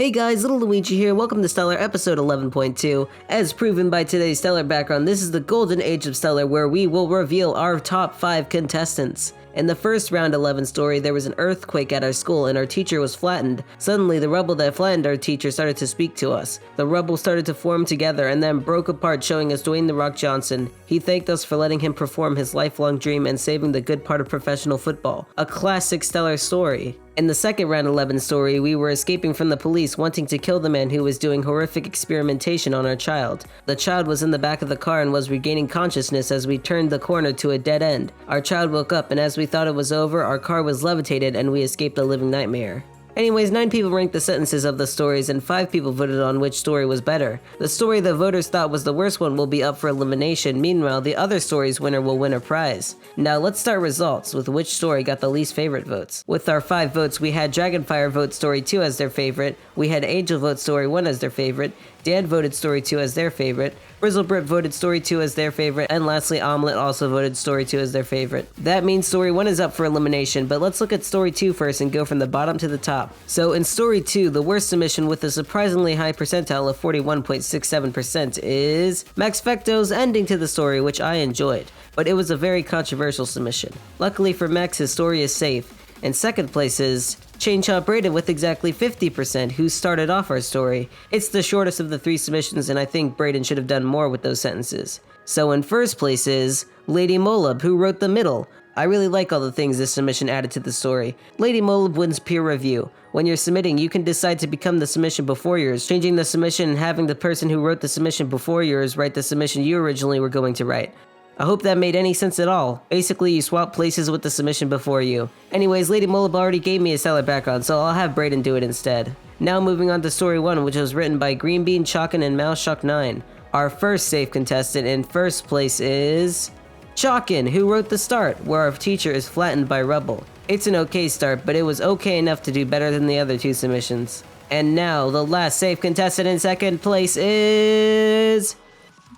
Hey guys, Little Luigi here, welcome to STeller episode 11.2. As proven by today's STeller background, this is the golden age of STeller where we will reveal our top 5 contestants. In the first round 11 story, there was an earthquake at our school and our teacher was flattened. Suddenly, the rubble that flattened our teacher started to speak to us. The rubble started to form together and then broke apart, showing us Dwayne "The Rock" Johnson. He thanked us for letting him perform his lifelong dream and saving the good part of professional football. A classic STeller story. In the second round 11 story, we were escaping from the police wanting to kill the man who was doing horrific experimentation on our child. The child was in the back of the car and was regaining consciousness as we turned the corner to a dead end. Our child woke up and as we thought it was over, our car was levitated and we escaped a living nightmare. Anyways, 9 people ranked the sentences of the stories and 5 people voted on which story was better. The story the voters thought was the worst one will be up for elimination, meanwhile the other story's winner will win a prize. Now let's start results with which story got the least favorite votes. With our 5 votes, we had Dragonfire vote story 2 as their favorite, we had Angel vote story 1 as their favorite, Dan voted story 2 as their favorite, Brizzlebrit voted story 2 as their favorite, and lastly Omelette also voted story 2 as their favorite. That means story 1 is up for elimination, but let's look at story 2 first and go from the bottom to the top. So in story 2, the worst submission with a surprisingly high percentile of 41.67% is Max Fecto's ending to the story, which I enjoyed, but it was a very controversial submission. Luckily for Max, his story is safe. In second place is Chainchomp Braden with exactly 50%, who started off our story. It's the shortest of the 3 submissions and I think Braden should have done more with those sentences. So in first place is Lady Molub, who wrote the middle. I really like all the things this submission added to the story. Lady Molub wins peer review. When you're submitting, you can decide to become the submission before yours, changing the submission and having the person who wrote the submission before yours write the submission you originally were going to write. I hope that made any sense at all. Basically, you swap places with the submission before you. Anyways, Lady Molub already gave me a STeller background, so I'll have Braden do it instead. Now moving on to story 1, which was written by Green Bean, Chalkin, and MouseShock9. Our first safe contestant in first place is Chalkin, who wrote the start, where our teacher is flattened by rubble. It's an okay start, but it was okay enough to do better than the other 2 submissions. And now, the last safe contestant in second place is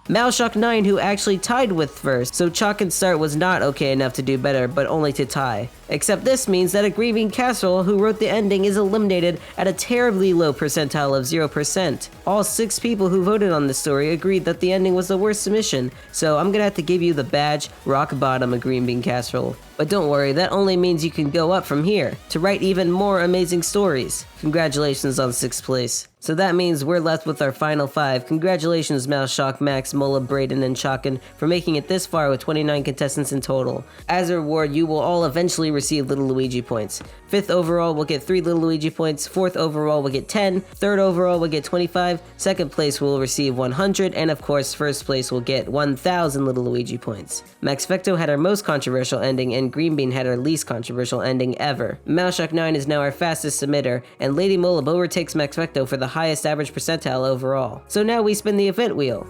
MouseShock9, who actually tied with first, so Chalkin's start was not okay enough to do better, but only to tie. Except this means that a Grieving Casserole, who wrote the ending, is eliminated at a terribly low percentile of 0%. All 6 people who voted on this story agreed that the ending was the worst submission, so I'm gonna have to give you the badge, rock bottom, a Green Bean Casserole. But don't worry, that only means you can go up from here, to write even more amazing stories. Congratulations on 6th place. So that means we're left with our final 5. Congratulations MouseShock, Max, Molub, Braden, and Chalkin for making it this far with 29 contestants in total. As a reward, you will all eventually receive Little Luigi points. 5th overall will get 3 Little Luigi points, 4th overall will get 10, 3rd overall will get 25, 2nd place will receive 100, and of course 1st place will get 1,000 Little Luigi points. Max Fecto had our most controversial ending and Green Bean had our least controversial ending ever. MouseShock9 is now our fastest submitter, and Lady Molub overtakes Max Fecto for the highest average percentile overall. So now we spin the event wheel.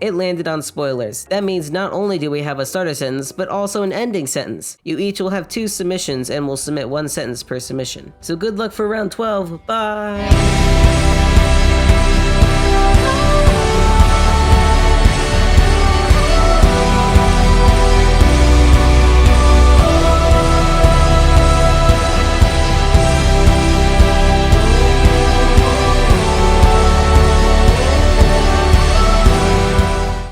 It landed on spoilers. That means not only do we have a starter sentence, but also an ending sentence. You each will have 2 submissions and will submit 1 sentence per submission. So good luck for round 12, bye!